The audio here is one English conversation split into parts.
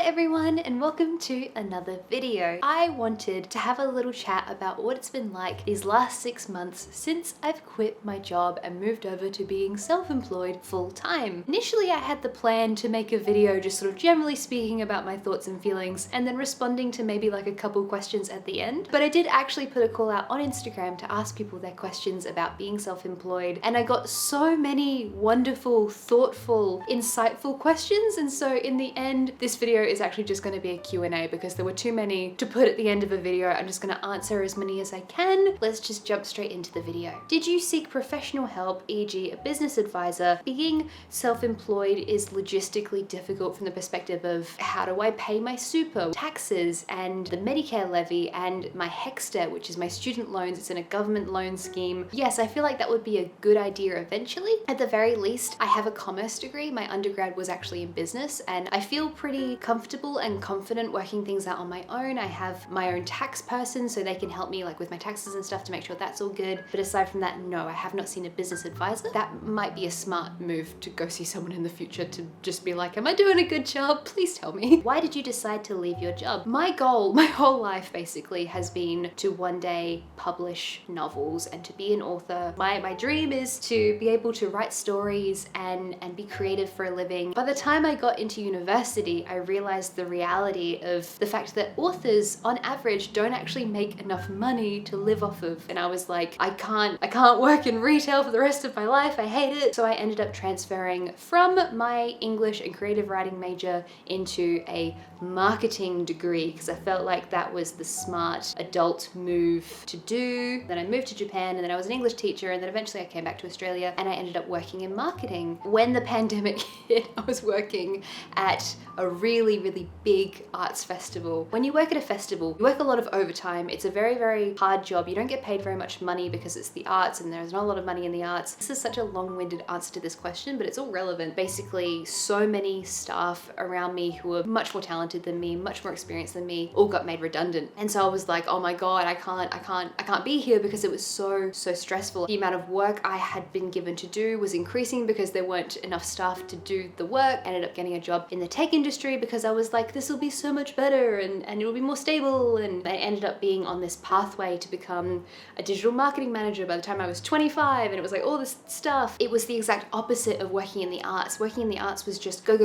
everyone and welcome to another video. I wanted to have a little chat about what it's been like these last 6 months since I've quit my job and moved over to being self-employed full-time. Initially I had the plan to make a video just sort of generally speaking about my thoughts and feelings and then responding to maybe like a couple questions at the end. But I did actually put a call out on Instagram to ask people their questions about being self-employed, and I got so many wonderful, thoughtful, insightful questions, and so in the end this video is actually just going to be a Q&A because there were too many to put at the end of a video. I'm just going to answer as many as I can. Let's just jump straight into the video. Did you seek professional help, e.g. a business advisor? Being self-employed is logistically difficult from the perspective of how do I pay my super, taxes, and the Medicare levy, and my HECS, which is my student loans. It's in a government loan scheme. Yes, I feel like that would be a good idea eventually. At the very least, I have a commerce degree. My undergrad was actually in business, and I feel pretty comfortable and confident working things out on my own. I have my own tax person, so they can help me like with my taxes and stuff to make sure that's all good. But aside from that, no, I have not seen a business advisor. That might be a smart move to go see someone in the future to just be like, am I doing a good job? Please tell me. Why did you decide to leave your job? My goal, my whole life basically has been to one day publish novels and to be an author. My dream is to be able to write stories and be creative for a living. By the time I got into university, I realized the reality of the fact that authors on average don't actually make enough money to live off of. And I was like, I can't work in retail for the rest of my life. I hate it. So I ended up transferring from my English and creative writing major into a marketing degree because I felt like that was the smart adult move to do. Then I moved to Japan, and then I was an English teacher, and then eventually I came back to Australia and I ended up working in marketing. When the pandemic hit, I was working at a really big arts festival. When you work at a festival, you work a lot of overtime. It's a very hard job. You don't get paid very much money because it's the arts and there's not a lot of money in the arts. This is such a long-winded answer to this question, but it's all relevant. Basically, so many staff around me who were much more talented than me, much more experienced than me, all got made redundant. And so I was like, oh my God, I can't be here because it was so stressful. The amount of work I had been given to do was increasing because there weren't enough staff to do the work. I ended up getting a job in the tech industry because I was like, this will be so much better and it will be more stable. And I ended up being on this pathway to become a digital marketing manager by the time I was 25, and it was like all this stuff. It was the exact opposite of working in the arts. Working in the arts was just go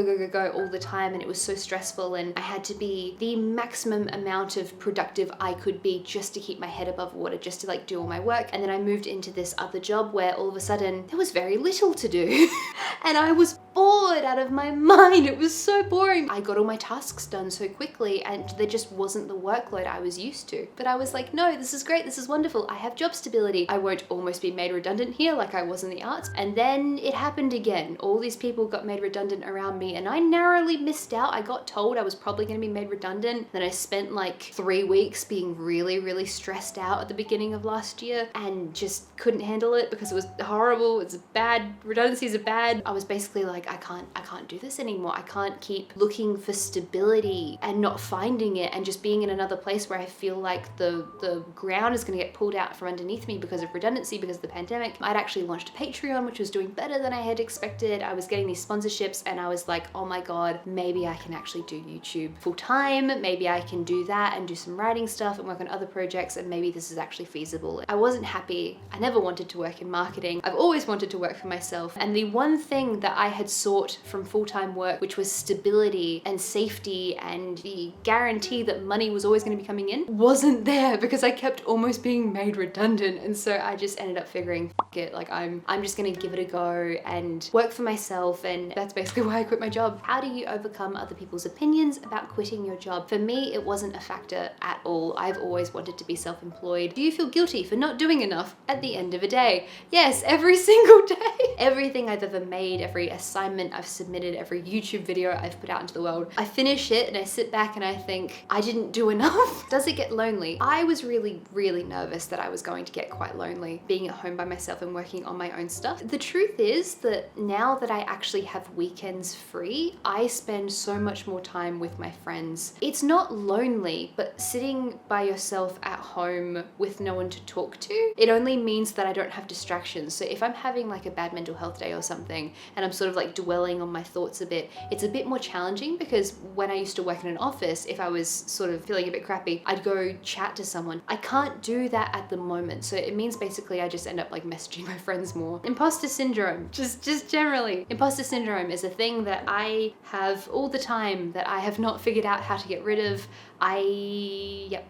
all the time, and it was so stressful, and I had to be the maximum amount of productive I could be just to keep my head above water, just to like do all my work. And then I moved into this other job where all of a sudden there was very little to do and I was bored out of my mind. It was so boring. I got all my tasks done so quickly and there just wasn't the workload I was used to. But I was like, no, this is great. This is wonderful. I have job stability. I won't almost be made redundant here like I was in the arts. And then it happened again. All these people got made redundant around me and I narrowly missed out. I got told I was probably going to be made redundant. Then I spent like 3 weeks being really stressed out at the beginning of last year and just couldn't handle it because it was horrible. It's bad. Redundancies are bad. I was basically like, I can't do this anymore. I can't keep looking for stability and not finding it and just being in another place where I feel like the ground is going to get pulled out from underneath me because of redundancy, because of the pandemic. I'd actually launched a Patreon, which was doing better than I had expected. I was getting these sponsorships and I was like, oh my God, maybe I can actually do YouTube full time. Maybe I can do that and do some writing stuff and work on other projects, and maybe this is actually feasible. I wasn't happy. I never wanted to work in marketing. I've always wanted to work for myself. And the one thing that I had sought from full-time work, which was stability and safety and the guarantee that money was always going to be coming in, wasn't there because I kept almost being made redundant. And so I just ended up figuring, F it, like I'm just going to give it a go and work for myself. And that's basically why I quit my job. How do you overcome other people's opinions about quitting your job? For me, it wasn't a factor at all. I've always wanted to be self-employed. Do you feel guilty for not doing enough at the end of a day? Yes, every single day. Everything I've ever made, every assignment I've submitted, every YouTube video I've put out into the world, I finish it and I sit back and I think, I didn't do enough. Does it get lonely? I was really nervous that I was going to get quite lonely being at home by myself and working on my own stuff. The truth is that now that I actually have weekends free, I spend so much more time with my friends. It's not lonely, but sitting by yourself at home with no one to talk to, it only means that I don't have distractions. So if I'm having like a bad mental health day or something and I'm sort of like dwelling dwelling on my thoughts a bit. It's a bit more challenging because when I used to work in an office, if I was sort of feeling a bit crappy, I'd go chat to someone. I can't do that at the moment. So it means basically I just end up like messaging my friends more. Imposter syndrome, just generally. Imposter syndrome is a thing that I have all the time that I have not figured out how to get rid of. Yep.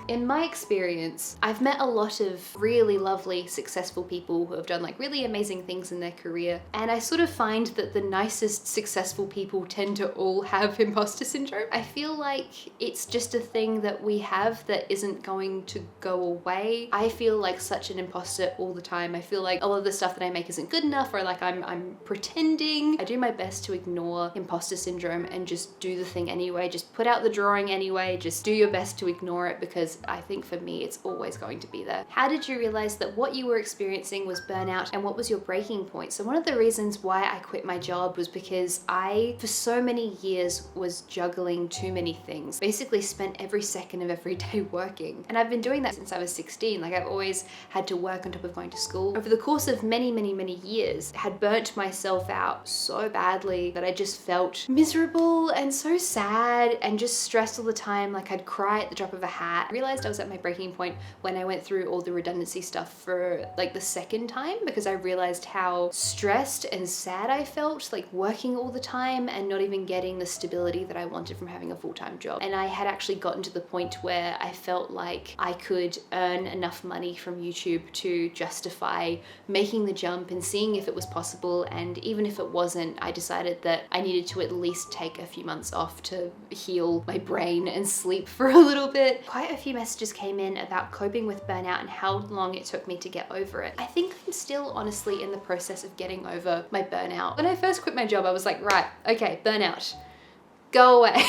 In my experience, I've met a lot of really lovely, successful people who have done like really amazing things in their career. And I sort of find that the nicest, successful people tend to all have imposter syndrome. I feel like it's just a thing that we have that isn't going to go away. I feel like such an imposter all the time. I feel like a lot of the stuff that I make isn't good enough, or like I'm pretending. I do my best to ignore imposter syndrome and just do the thing anyway. Just put out the drawing anyway. Just do your best to ignore it, because I think for me, it's always going to be there. How did you realize that what you were experiencing was burnout, and what was your breaking point? So one of the reasons why I quit my job was because I, for so many years, was juggling too many things. Basically spent every second of every day working. And I've been doing that since I was 16. Like, I've always had to work on top of going to school. Over the course of many years, had burnt myself out so badly that I just felt miserable and so sad and just stressed all the time. Like, I'd cry at the drop of a hat. I realized I was at my breaking point when I went through all the redundancy stuff for like the second time, because I realized how stressed and sad I felt, like working all the time and not even getting the stability that I wanted from having a full-time job. And I had actually gotten to the point where I felt like I could earn enough money from YouTube to justify making the jump and seeing if it was possible. And even if it wasn't, I decided that I needed to at least take a few months off to heal my brain and sleep for a little bit. Quite a few messages came in about coping with burnout and how long it took me to get over it. I think I'm still honestly in the process of getting over my burnout. When I first quit my job, I was like, right, okay, burnout, go away.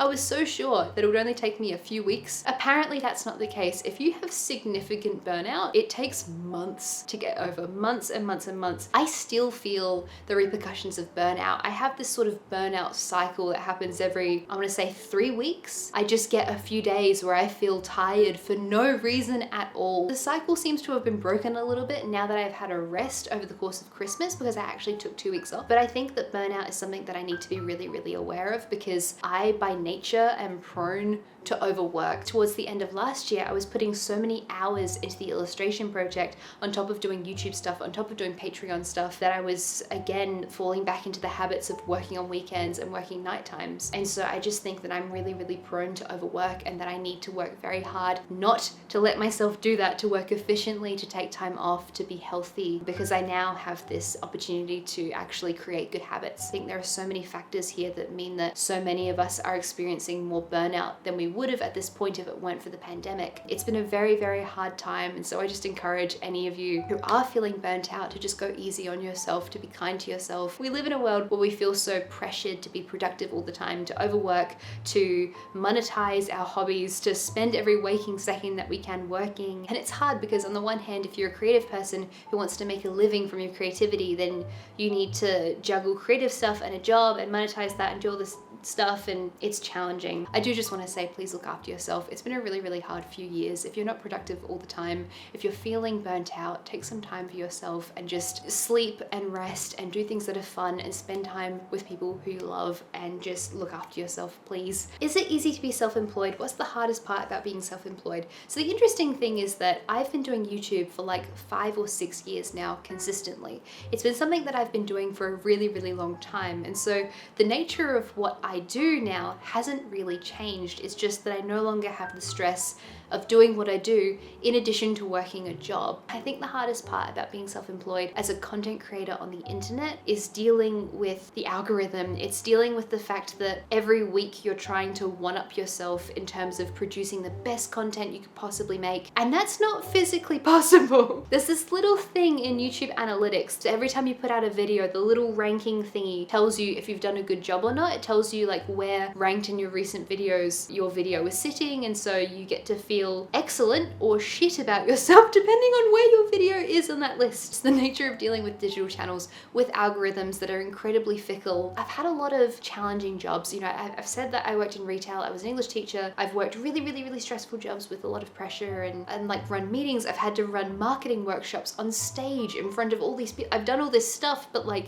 I was so sure that it would only take me a few weeks. Apparently that's not the case. If you have significant burnout, it takes months to get over, months and months and months. I still feel the repercussions of burnout. I have this sort of burnout cycle that happens every, I want to say 3 weeks. I just get a few days where I feel tired for no reason at all. The cycle seems to have been broken a little bit now that I've had a rest over the course of Christmas, because I actually took 2 weeks off. But I think that burnout is something that I need to be really aware of, because I, by nature, am prone to overwork. Towards the end of last year, I was putting so many hours into the illustration project on top of doing YouTube stuff, on top of doing Patreon stuff, that I was again falling back into the habits of working on weekends and working night times. And so I just think that I'm really prone to overwork, and that I need to work very hard not to let myself do that, to work efficiently, to take time off, to be healthy, because I now have this opportunity to actually create good habits. I think there are so many factors here that mean that so many of us are experiencing more burnout than we would have at this point if it weren't for the pandemic. It's been a very hard time, and so I just encourage any of you who are feeling burnt out to just go easy on yourself, to be kind to yourself. We live in a world where we feel so pressured to be productive all the time, to overwork, to monetize our hobbies, to spend every waking second that we can working. And it's hard because on the one hand, if you're a creative person who wants to make a living from your creativity, then you need to juggle creative stuff and a job and monetize that and do all this stuff, and it's challenging. I do just want to say, please look after yourself. It's been a really hard few years. If you're not productive all the time, if you're feeling burnt out, take some time for yourself and just sleep and rest and do things that are fun and spend time with people who you love, and just look after yourself, please. Is it easy to be self-employed? What's the hardest part about being self-employed? So the interesting thing is that I've been doing YouTube for like 5 or 6 years now consistently. It's been something that I've been doing for a really long time, and so the nature of what I do now hasn't really changed. It's just that I no longer have the stress of doing what I do in addition to working a job. I think the hardest part about being self-employed as a content creator on the internet is dealing with the algorithm. It's dealing with the fact that every week you're trying to one-up yourself in terms of producing the best content you could possibly make, and that's not physically possible. There's this little thing in YouTube analytics. So every time you put out a video, the little ranking thingy tells you if you've done a good job or not. It tells you like where ranked in your recent videos your video is sitting, and so you get to feel excellent or shit about yourself depending on where your video is on that list. It's the nature of dealing with digital channels with algorithms that are incredibly fickle. I've had a lot of challenging jobs. You know, I've said that I worked in retail. I was an English teacher. I've worked really stressful jobs with a lot of pressure and like run meetings. I've had to run marketing workshops on stage in front of all these people. I've done all this stuff, but like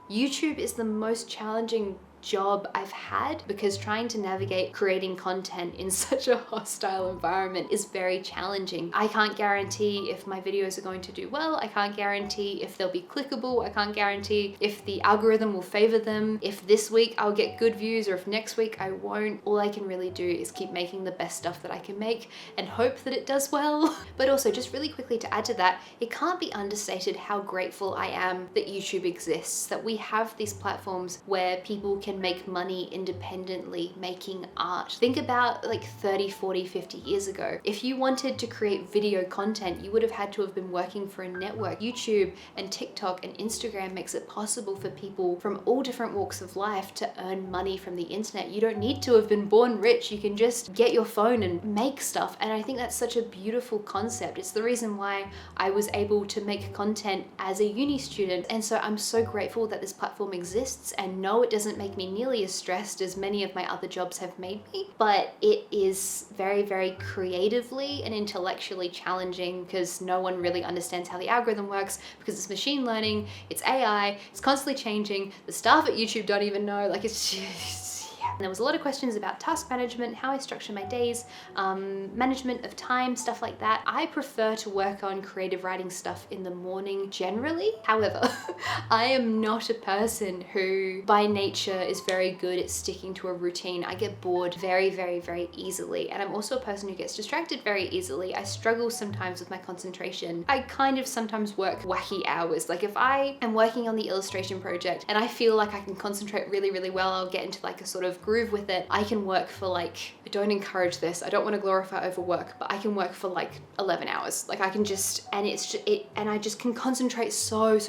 YouTube is the most challenging job I've had, because trying to navigate creating content in such a hostile environment is very challenging. I can't guarantee if my videos are going to do well. I can't guarantee if they'll be clickable. I can't guarantee if the algorithm will favor them, if this week I'll get good views or if next week I won't. All I can really do is keep making the best stuff that I can make and hope that it does well. But also, just really quickly to add to that, it can't be understated how grateful I am that YouTube exists, that we have these platforms where people can make money independently making art. Think about like 30, 40, 50 years ago. If you wanted to create video content, you would have had to have been working for a network. YouTube and TikTok and Instagram makes it possible for people from all different walks of life to earn money from the internet. You don't need to have been born rich. You can just get your phone and make stuff. And I think that's such a beautiful concept. It's the reason why I was able to make content as a uni student. And so I'm so grateful that this platform exists, and no, it doesn't make me nearly as stressed as many of my other jobs have made me, but it is very, very creatively and intellectually challenging, because no one really understands how the algorithm works, because it's machine learning, it's AI, it's constantly changing. The staff at YouTube don't even know, like it's just, and there was a lot of questions about task management, how I structure my days, management of time, stuff like that. I prefer to work on creative writing stuff in the morning generally. However, I am not a person who by nature is very good at sticking to a routine. I get bored very, very, very easily. And I'm also a person who gets distracted very easily. I struggle sometimes with my concentration. I kind of sometimes work wacky hours. Like if I am working on the illustration project and I feel like I can concentrate really, really well, I'll get into like a sort of groove with it. I can work for like, I don't encourage this, I don't want to glorify overwork, but I can work for like 11 hours. Like I can just, and it's just, and I just can concentrate so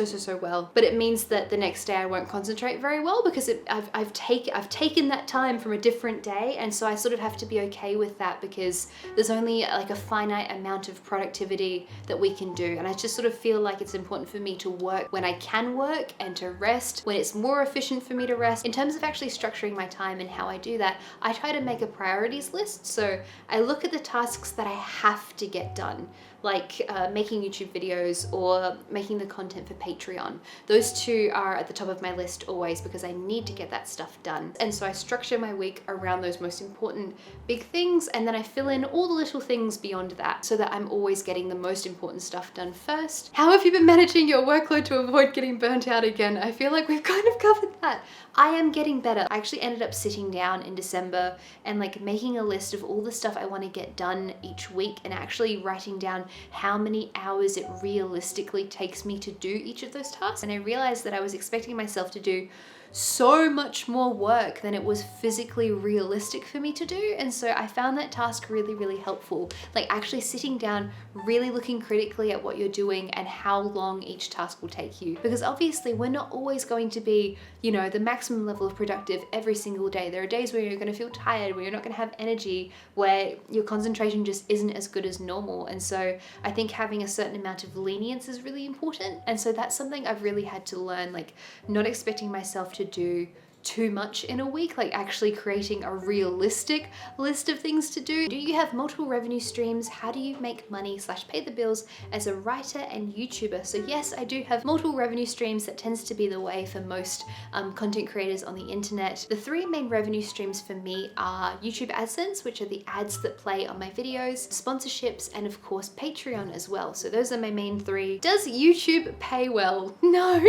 well. But it means that the next day I won't concentrate very well, because I've taken that time from a different day. And so I sort of have to be okay with that, because there's only like a finite amount of productivity that we can do. And I just sort of feel like it's important for me to work when I can work, and to rest when it's more efficient for me to rest. In terms of actually structuring my time and how I do that, I try to make a priorities list. So I look at the tasks that I have to get done, like making YouTube videos or making the content for Patreon. Those two are at the top of my list always, because I need to get that stuff done. And so I structure my week around those most important big things, and then I fill in all the little things beyond that, so that I'm always getting the most important stuff done first. How have you been managing your workload to avoid getting burnt out again? I feel like we've kind of covered that. I am getting better. I actually ended up sitting down in December and like making a list of all the stuff I want to get done each week, and actually writing down how many hours it realistically takes me to do each of those tasks. And I realized that I was expecting myself to do so much more work than it was physically realistic for me to do. And so I found that task really, really helpful. Like actually sitting down, really looking critically at what you're doing and how long each task will take you. Because obviously we're not always going to be, you know, the maximum level of productive every single day. There are days where you're going to feel tired, where you're not going to have energy, where your concentration just isn't as good as normal. And so I think having a certain amount of lenience is really important. And so that's something I've really had to learn, like not expecting myself to do too much in a week, like actually creating a realistic list of things to do. Do you have multiple revenue streams? How do you make money / pay the bills as a writer and YouTuber? So yes, I do have multiple revenue streams. That tends to be the way for most content creators on the internet. The three main revenue streams for me are YouTube AdSense, which are the ads that play on my videos, sponsorships, and of course Patreon as well. So those are my main three. Does YouTube pay well? No.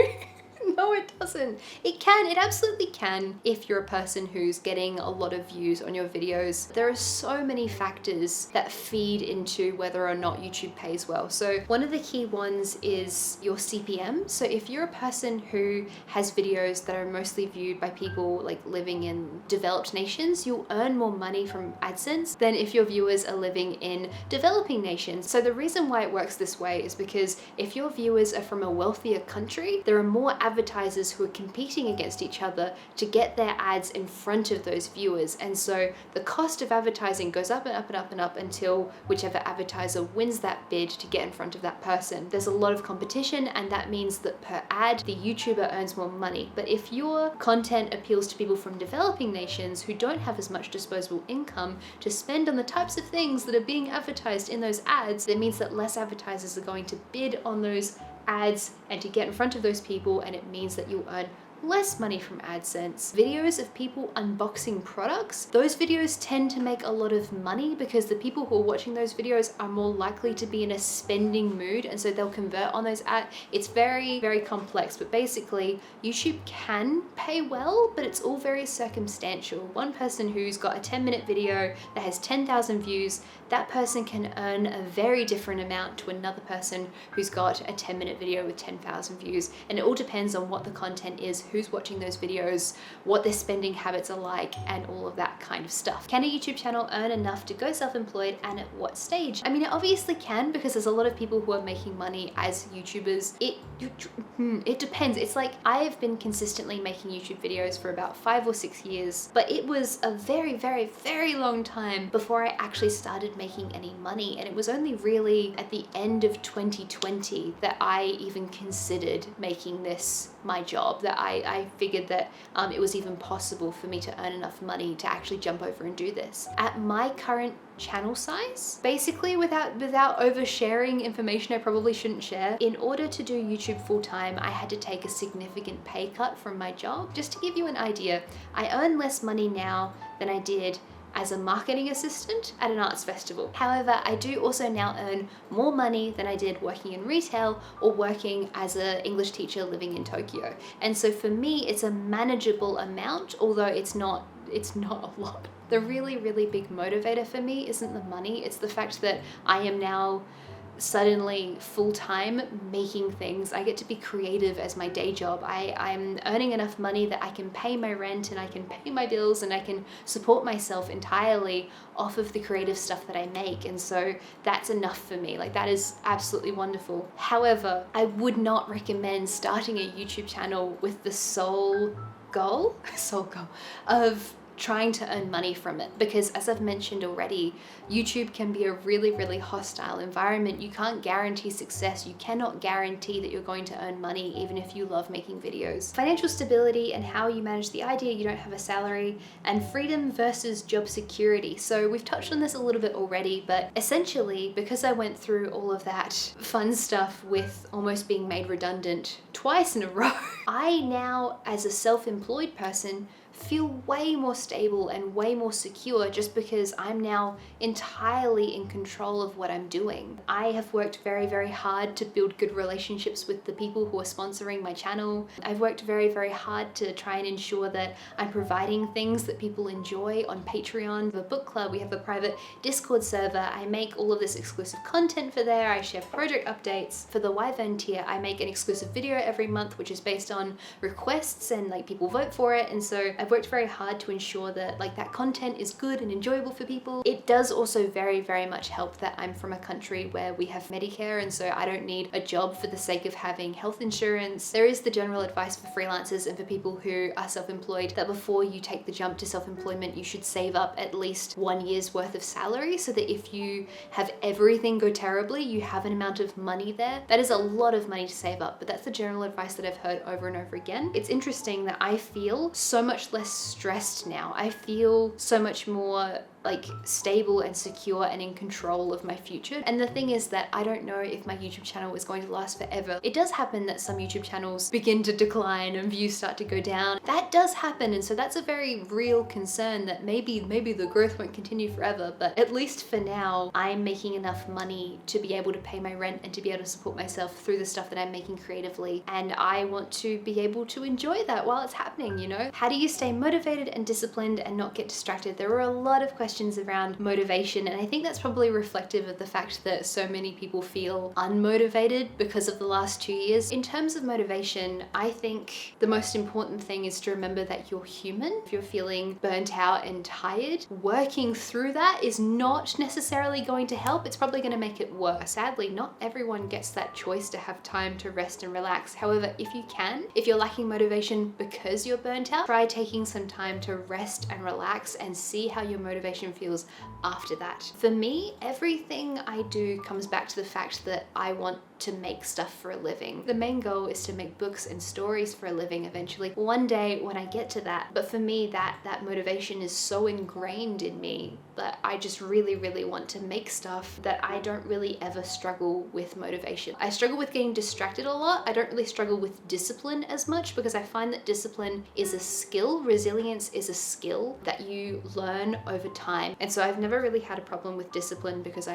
No, it doesn't. It can, it absolutely can if you're a person who's getting a lot of views on your videos. There are so many factors that feed into whether or not YouTube pays well. So one of the key ones is your CPM. So if you're a person who has videos that are mostly viewed by people like living in developed nations, you'll earn more money from AdSense than if your viewers are living in developing nations. So the reason why it works this way is because if your viewers are from a wealthier country, there are more advertisers who are competing against each other to get their ads in front of those viewers. And so the cost of advertising goes up and up and up and up until whichever advertiser wins that bid to get in front of that person. There's a lot of competition, and that means that per ad, the YouTuber earns more money. But if your content appeals to people from developing nations who don't have as much disposable income to spend on the types of things that are being advertised in those ads, it means that less advertisers are going to bid on those ads and to get in front of those people, and it means that you'll earn less money from AdSense. Videos of people unboxing products, those videos tend to make a lot of money because the people who are watching those videos are more likely to be in a spending mood, and so they'll convert on those ads. It's very, very complex, but basically YouTube can pay well, but it's all very circumstantial. One person who's got a 10-minute video that has 10,000 views, that person can earn a very different amount to another person who's got a 10-minute video with 10,000 views. And it all depends on what the content is, who's watching those videos, what their spending habits are like, and all of that kind of stuff. Can a YouTube channel earn enough to go self-employed, and at what stage? I mean, it obviously can, because there's a lot of people who are making money as YouTubers. It depends. It's like, I have been consistently making YouTube videos for about 5 or 6 years, but it was a very, very, very long time before I actually started making any money. And it was only really at the end of 2020 that I even considered making this my job, that I figured that it was even possible for me to earn enough money to actually jump over and do this. At my current channel size, basically, without oversharing information I probably shouldn't share, in order to do YouTube full-time, I had to take a significant pay cut from my job. Just to give you an idea, I earn less money now than I did as a marketing assistant at an arts festival. However, I do also now earn more money than I did working in retail or working as an English teacher living in Tokyo. And so for me, it's a manageable amount, although it's not a lot. The really, really big motivator for me isn't the money, it's the fact that I am now suddenly full-time making things. I get to be creative as my day job. I'm earning enough money that I can pay my rent and I can pay my bills and I can support myself entirely off of the creative stuff that I make. And so that's enough for me. Like, that is absolutely wonderful. However, I would not recommend starting a YouTube channel with the sole goal of trying to earn money from it, because as I've mentioned already, YouTube can be a really, really hostile environment. You can't guarantee success. You cannot guarantee that you're going to earn money even if you love making videos. Financial stability and how you manage the idea you don't have a salary, and freedom versus job security. So we've touched on this a little bit already, but essentially, because I went through all of that fun stuff with almost being made redundant twice in a row, I now, as a self-employed person, feel way more stable and way more secure just because I'm now entirely in control of what I'm doing. I have worked very, very hard to build good relationships with the people who are sponsoring my channel. I've worked very, very hard to try and ensure that I'm providing things that people enjoy on Patreon. The book club, we have a private Discord server. I make all of this exclusive content for there. I share project updates. For the Wyvern tier, I make an exclusive video every month, which is based on requests and like people vote for it. And so I've worked very hard to ensure that like that content is good and enjoyable for people. It does also very, very much help that I'm from a country where we have Medicare, and so I don't need a job for the sake of having health insurance. There is the general advice for freelancers and for people who are self-employed that before you take the jump to self-employment, you should save up at least 1 year's worth of salary, so that if you have everything go terribly, you have an amount of money there. That is a lot of money to save up, but that's the general advice that I've heard over and over again. It's interesting that I feel so much less stressed now. I feel so much more like stable and secure and in control of my future. And the thing is that I don't know if my YouTube channel is going to last forever. It does happen that some YouTube channels begin to decline and views start to go down. That does happen, and so that's a very real concern that maybe the growth won't continue forever, but at least for now, I'm making enough money to be able to pay my rent and to be able to support myself through the stuff that I'm making creatively. And I want to be able to enjoy that while it's happening, you know? How do you stay motivated and disciplined and not get distracted? There were a lot of questions around motivation, and I think that's probably reflective of the fact that so many people feel unmotivated because of the last 2 years. In terms of motivation, I think the most important thing is to remember that you're human. If you're feeling burnt out and tired, working through that is not necessarily going to help. It's probably going to make it worse. Sadly, not everyone gets that choice to have time to rest and relax. However, if you can, if you're lacking motivation because you're burnt out, try taking some time to rest and relax and see how your motivation feels after that. For me, everything I do comes back to the fact that I want to make stuff for a living. The main goal is to make books and stories for a living eventually, one day when I get to that. But for me, that motivation is so ingrained in me that I just really, really want to make stuff that I don't really ever struggle with motivation. I struggle with getting distracted a lot. I don't really struggle with discipline as much because I find that discipline is a skill. Resilience is a skill that you learn over time. And so I've never really had a problem with discipline because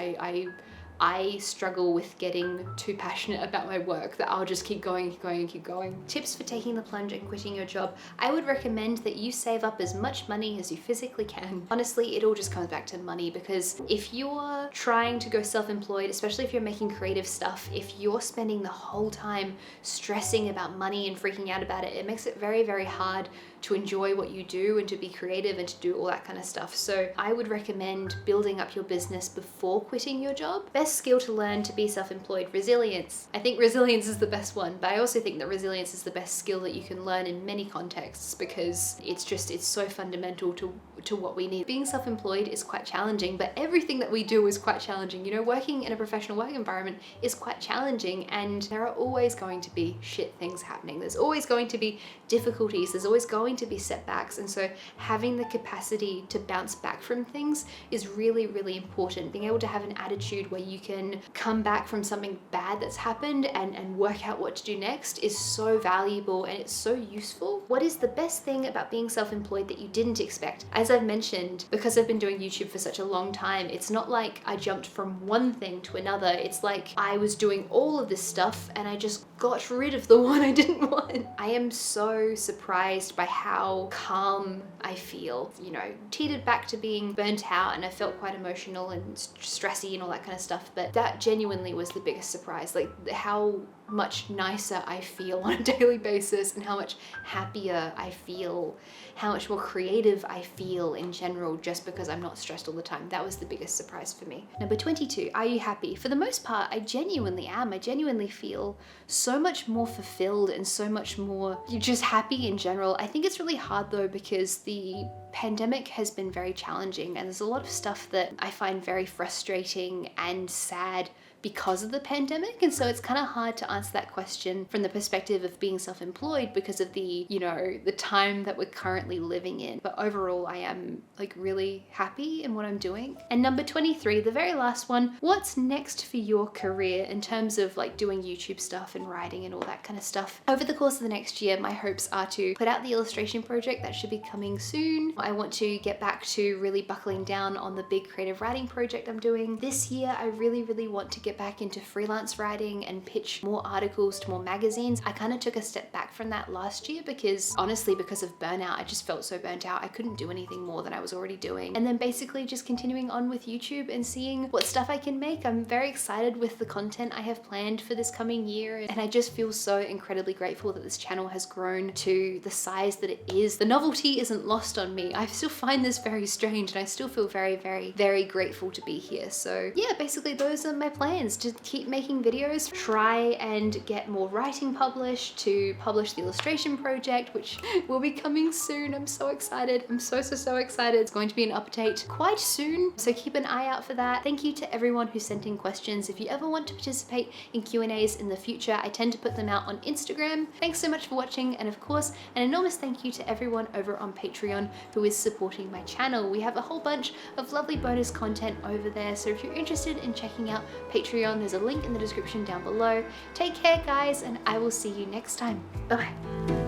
I struggle with getting too passionate about my work that I'll just keep going and keep going. Tips for taking the plunge and quitting your job. I would recommend that you save up as much money as you physically can. Honestly, it all just comes back to money, because if you're trying to go self-employed, especially if you're making creative stuff, if you're spending the whole time stressing about money and freaking out about it, it makes it very, very hard to enjoy what you do and to be creative and to do all that kind of stuff. So I would recommend building up your business before quitting your job. Best skill to learn to be self-employed: resilience. I think resilience is the best one, but I also think that resilience is the best skill that you can learn in many contexts, because it's so fundamental to what we need. Being self-employed is quite challenging, but everything that we do is quite challenging. You know, working in a professional work environment is quite challenging, and there are always going to be shit things happening. There's always going to be difficulties. There's always going to be setbacks. And so having the capacity to bounce back from things is really, really important. Being able to have an attitude where you can come back from something bad that's happened and work out what to do next is so valuable, and it's so useful. What is the best thing about being self-employed that you didn't expect? As I've mentioned, because I've been doing YouTube for such a long time, it's not like I jumped from one thing to another. It's like I was doing all of this stuff and I just got rid of the one I didn't want. I am so surprised by how calm I feel. You know, teetered back to being burnt out, and I felt quite emotional and stressy and all that kind of stuff, but that genuinely was the biggest surprise. Like how much nicer I feel on a daily basis, and how much happier I feel, how much more creative I feel in general, just because I'm not stressed all the time. That was the biggest surprise for me. Number 22, are you happy? For the most part, I genuinely am. I genuinely feel so much more fulfilled and so much more just happy in general. I think it's really hard though, because the pandemic has been very challenging, and there's a lot of stuff that I find very frustrating and sad because of the pandemic. And so it's kind of hard to answer that question from the perspective of being self-employed because of the, you know, the time that we're currently living in. But overall, I am like really happy in what I'm doing. And number 23, the very last one, what's next for your career in terms of like doing YouTube stuff and writing and all that kind of stuff? Over the course of the next year, my hopes are to put out the illustration project that should be coming soon. I want to get back to really buckling down on the big creative writing project I'm doing. This year, I really, really want to get back into freelance writing and pitch more articles to more magazines. I kind of took a step back from that last year because honestly, because of burnout, I just felt so burnt out. I couldn't do anything more than I was already doing. And then basically just continuing on with YouTube and seeing what stuff I can make. I'm very excited with the content I have planned for this coming year. And I just feel so incredibly grateful that this channel has grown to the size that it is. The novelty isn't lost on me. I still find this very strange, and I still feel very, very, very grateful to be here. So yeah, basically those are my plans. To keep making videos, try and get more writing published, to publish the illustration project, which will be coming soon. I'm so excited. I'm so excited. It's going to be an update quite soon, so keep an eye out for that. Thank you to everyone who sent in questions. If you ever want to participate in Q&As in the future, I tend to put them out on Instagram. Thanks so much for watching, and of course, an enormous thank you to everyone over on Patreon who is supporting my channel. We have a whole bunch of lovely bonus content over there, so if you're interested in checking out Patreon, there's a link in the description down below. Take care, guys, and I will see you next time. Bye-bye.